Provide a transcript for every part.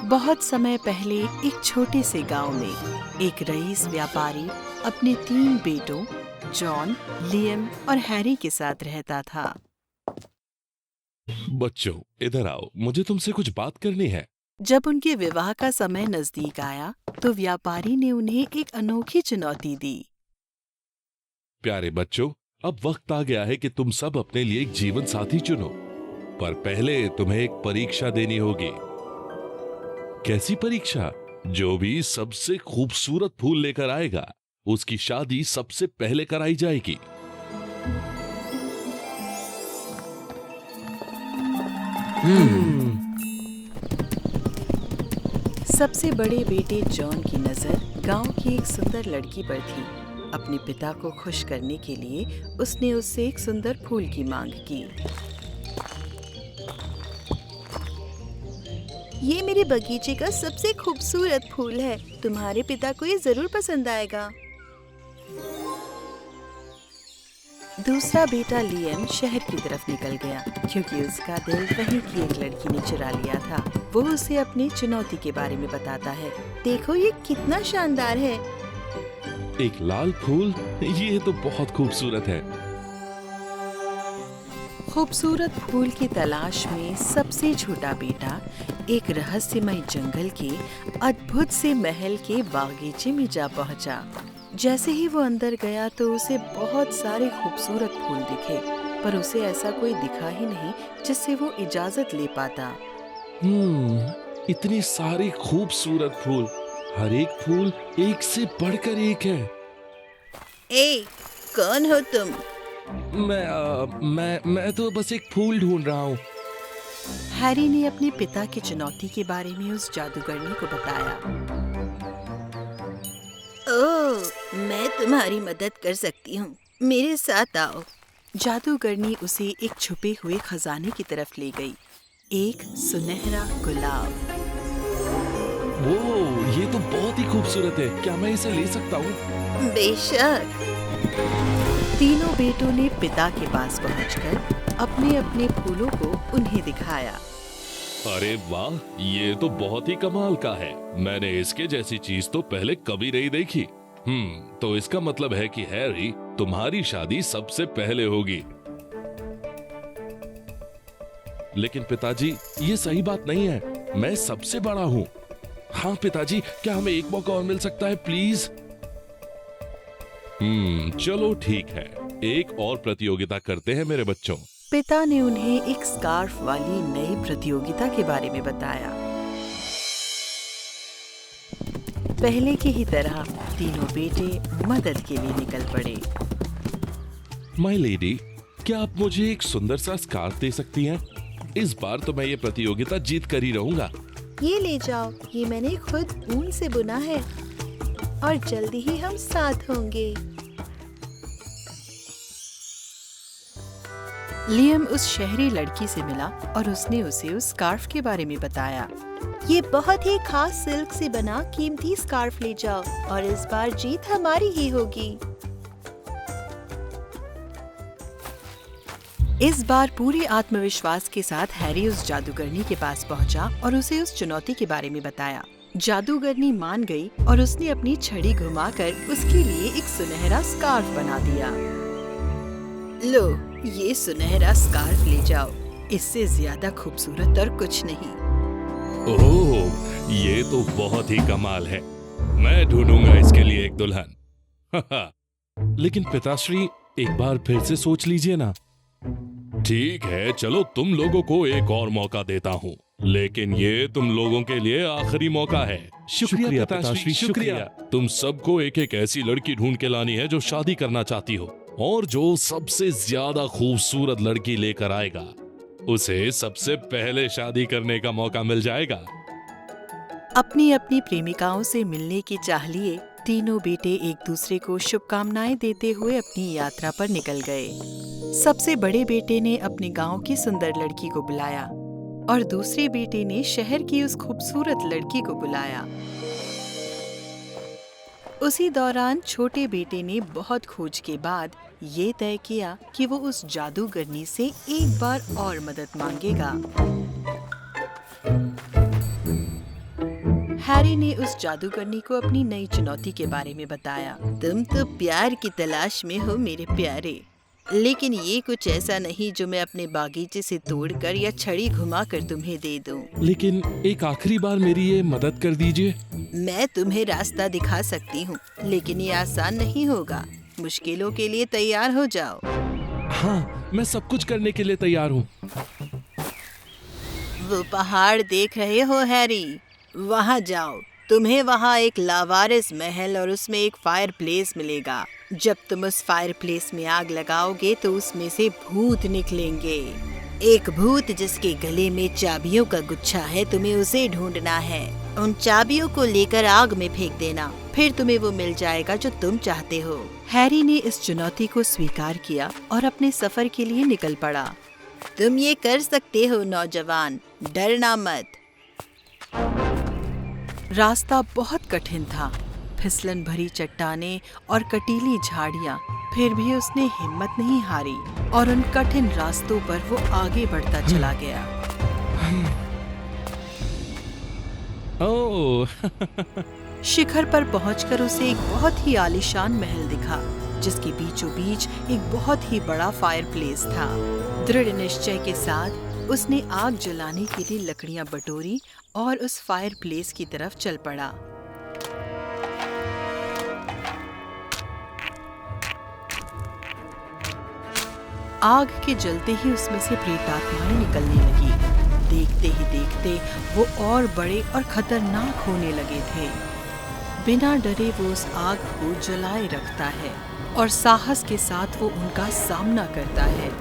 बहुत समय पहले एक छोटे से गांव में एक रईस व्यापारी अपने 3 बेटों जॉन, लियम और हैरी के साथ रहता था। बच्चों, इधर आओ, मुझे तुमसे कुछ बात करनी है। जब उनके विवाह का समय नजदीक आया तो व्यापारी ने उन्हें एक अनोखी चुनौती दी। प्यारे बच्चों, अब वक्त आ गया है कि तुम सब अपने लिए एक जीवन साथी चुनो, पर पहले तुम्हें एक परीक्षा देनी होगी। कैसी परीक्षा? जो भी सबसे खूबसूरत फूल लेकर आएगा उसकी शादी सबसे पहले कराई जाएगी। सबसे बड़े बेटे जॉन की नजर गांव की एक सुंदर लड़की पर थी। अपने पिता को खुश करने के लिए उसने उससे एक सुंदर फूल की मांग की। ये मेरे बगीचे का सबसे खूबसूरत फूल है। तुम्हारे पिता को ये जरूर पसंद आएगा। दूसरा बेटा लियम शहर की तरफ निकल गया क्योंकि उसका दिल वहीं की एक लड़की ने चुरा लिया था। वो उसे अपनी चुनौती के बारे में बताता है। देखो ये कितना शानदार है। एक लाल फूल, ये तो बहुत खूबसूरत है। खूबसूरत फूल की तलाश में सबसे छोटा बेटा एक रहस्यमय जंगल के अद्भुत से महल के बागीचे में जा पहुंचा। जैसे ही वो अंदर गया तो उसे बहुत सारे खूबसूरत फूल दिखे, पर उसे ऐसा कोई दिखा ही नहीं जिससे वो इजाजत ले पाता। इतनी सारी खूबसूरत फूल, हर एक फूल एक से बढ़कर एक है। ए, कौन हो तुम? मैं तो बस एक फूल ढूंढ रहा हूँ। हैरी ने अपने पिता की चुनौती के बारे में उस जादूगरनी को बताया। ओह, मैं तुम्हारी मदद कर सकती हूँ। मेरे साथ आओ। जादूगरनी उसे एक छुपे हुए खजाने की तरफ ले गई। एक सुनहरा गुलाब। वो, ये तो बहुत ही खूबसूरत है। क्या मैं इसे ले सकता हूँ? बेशक। तीनों बेटों ने पिता के पास पहुंचकर अपने अपने फूलों को उन्हें दिखाया। अरे वाह, ये तो बहुत ही कमाल का है। मैंने इसके जैसी चीज तो पहले कभी नहीं देखी। तो इसका मतलब है कि हैरी, तुम्हारी शादी सबसे पहले होगी। लेकिन पिताजी, ये सही बात नहीं है। मैं सबसे बड़ा हूँ। हाँ पिताजी, क्या हमें एक मौका और मिल सकता है प्लीज? चलो ठीक है, एक और प्रतियोगिता करते हैं मेरे बच्चों। पिता ने उन्हें एक स्कार्फ वाली नई प्रतियोगिता के बारे में बताया। पहले की ही तरह तीनों बेटे मदद के लिए निकल पड़े। माय लेडी, क्या आप मुझे एक सुंदर सा स्कार्फ दे सकती हैं? इस बार तो मैं ये प्रतियोगिता जीत कर ही रहूंगा। ये ले जाओ। ये मैंने खुद ऊन से बुना है और जल्दी ही हम साथ होंगे। लियम उस शहरी लड़की से मिला और उसने उसे उस स्कार्फ के बारे में बताया। ये बहुत ही खास सिल्क से बना कीमती स्कार्फ ले जाओ और इस बार जीत हमारी ही होगी। इस बार पूरे आत्मविश्वास के साथ हैरी उस जादूगरनी के पास पहुंचा और उसे उस चुनौती के बारे में बताया। जादूगरनी मान गई और उसने अपनी छड़ी घुमाकर उसके लिए एक सुनहरा स्कार्फ बना दिया। लो, ये सुनहरा स्कार्फ ले जाओ। इससे ज्यादा खूबसूरत और कुछ नहीं। ओह, ये तो बहुत ही कमाल है। मैं ढूंढूंगा इसके लिए एक दुल्हन। लेकिन पिताश्री, एक बार फिर से सोच लीजिए ना। ठीक है, चलो तुम लोगों को एक और मौका देता हूँ, लेकिन ये तुम लोगों के लिए आखिरी मौका है। शुक्रिया पिताश्री, शुक्रिया। तुम सबको एक एक ऐसी लड़की ढूंढ के लानी है जो शादी करना चाहती हो, और जो सबसे ज्यादा खूबसूरत लड़की लेकर आएगा उसे सबसे पहले शादी करने का मौका मिल जाएगा। अपनी अपनी प्रेमिकाओं से मिलने की चाह लिए तीनों बेटे एक दूसरे को शुभकामनाएं देते हुए अपनी यात्रा पर निकल गए। सबसे बड़े बेटे ने अपने गांव की सुंदर लड़की को बुलाया और दूसरे बेटे ने शहर की उस खूबसूरत लड़की को बुलाया। उसी दौरान छोटे बेटे ने बहुत खोज के बाद ये तय किया कि वो उस जादूगरनी से एक बार और मदद मांगेगा। हैरी ने उस जादूगरनी को अपनी नई चुनौती के बारे में बताया। तुम तो प्यार की तलाश में हो मेरे प्यारे, लेकिन ये कुछ ऐसा नहीं जो मैं अपने बागीचे से तोड़कर या छड़ी घुमाकर तुम्हें दे दूं। लेकिन एक आखिरी बार मेरी ये मदद कर दीजिए। मैं तुम्हें रास्ता दिखा सकती हूँ, लेकिन ये आसान नहीं होगा। मुश्किलों के लिए तैयार हो जाओ। हाँ, मैं सब कुछ करने के लिए तैयार हूँ। वो पहाड़ देख रहे हो हैरी? वहाँ जाओ। तुम्हें वहाँ एक लावारिस महल और उसमें एक फायर प्लेस मिलेगा। जब तुम उस फायर प्लेस में आग लगाओगे तो उसमें से भूत निकलेंगे। एक भूत जिसके गले में चाबियों का गुच्छा है, तुम्हें उसे ढूंढना है। उन चाबियों को लेकर आग में फेंक देना, फिर तुम्हें वो मिल जाएगा जो तुम चाहते हो। हैरी ने इस चुनौती को स्वीकार किया और अपने सफर के लिए निकल पड़ा। तुम ये कर सकते हो नौजवान, डरना मत। रास्ता बहुत कठिन था, फिसलन भरी चट्टानें और कटीली झाड़ियाँ। फिर भी उसने हिम्मत नहीं हारी और उन कठिन रास्तों पर वो आगे बढ़ता चला गया। ओह शिखर पर पहुंचकर उसे एक बहुत ही आलीशान महल दिखा, जिसके बीचों बीच एक बहुत ही बड़ा फायर प्लेस था। दृढ़ निश्चय के साथ उसने आग जलाने के लिए लकड़ियां बटोरी और उस फायर प्लेस की तरफ चल पड़ा। आग के जलते ही उसमें से प्रेतात्माएं निकलने लगी। देखते ही देखते वो और बड़े और खतरनाक होने लगे थे। बिना डरे वो उस आग को जलाए रखता है और साहस के साथ वो उनका सामना करता है।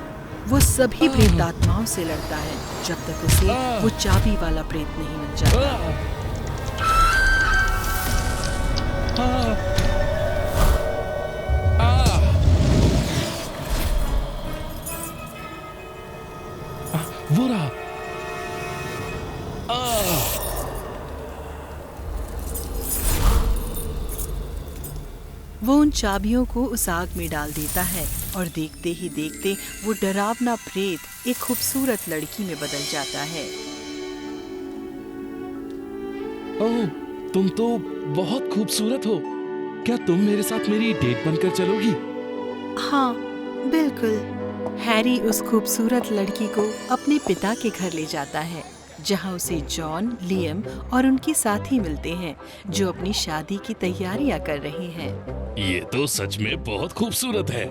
वो सभी प्रेतात्माओं से लड़ता है जब तक उसे वो चाबी वाला प्रेत नहीं मिल जाता। वो रहा। वो उन चाबियों को उस आग में डाल देता है और देखते ही देखते वो डरावना प्रेत एक खूबसूरत लड़की में बदल जाता है। ओह, तुम तो बहुत खूबसूरत हो। क्या तुम मेरे साथ मेरी डेट बनकर चलोगी? हाँ, बिल्कुल। हैरी उस खूबसूरत लड़की को अपने पिता के घर ले जाता है, जहाँ उसे जॉन, लियम और उनके साथी मिलते हैं, जो अपनी शादी की तैयारियां कर रहे हैं। ये तो सच में बहुत खूबसूरत है।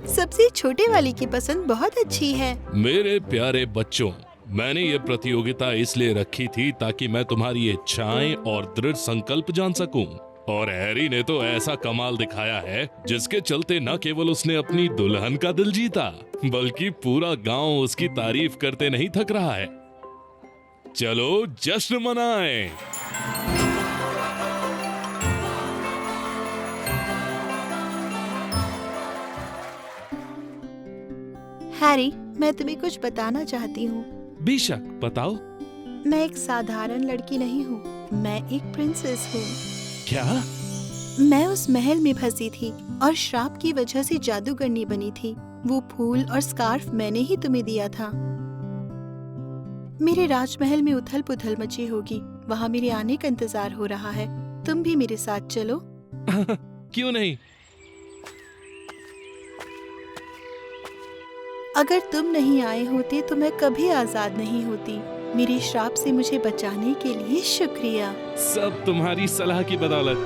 सबसे छोटे वाली की पसंद बहुत अच्छी है। मेरे प्यारे बच्चों, मैंने ये प्रतियोगिता इसलिए रखी थी ताकि मैं तुम्हारी इच्छाएं और दृढ़ संकल्प जान सकूं। और हैरी ने तो ऐसा कमाल दिखाया है जिसके चलते न केवल उसने अपनी दुल्हन का दिल जीता, बल्कि पूरा गांव उसकी तारीफ करते नहीं थक रहा है। चलो जश्न मनाएं। हैरी, मैं तुम्हें कुछ बताना चाहती हूँ। बेशक, बताओ। मैं एक साधारण लड़की नहीं हूँ, मैं एक प्रिंसेस हूँ। क्या? मैं उस महल में फंसी थी और श्राप की वजह से जादूगरनी बनी थी। वो फूल और स्कार्फ मैंने ही तुम्हें दिया था। मेरे राजमहल में उथल पुथल मची होगी, वहाँ मेरे आने का इंतजार हो रहा है। तुम भी मेरे साथ चलो। क्यों नहीं? अगर तुम नहीं आए होते तो मैं कभी आजाद नहीं होती। मेरे श्राप से मुझे बचाने के लिए शुक्रिया। सब तुम्हारी सलाह की बदौलत।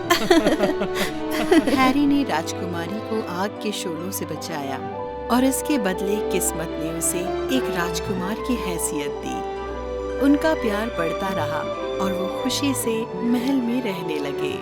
हैरी ने राजकुमारी को आग के शोलों से बचाया और इसके बदले किस्मत ने उसे एक राजकुमार की हैसियत दी। उनका प्यार बढ़ता रहा और वो खुशी से महल में रहने लगे।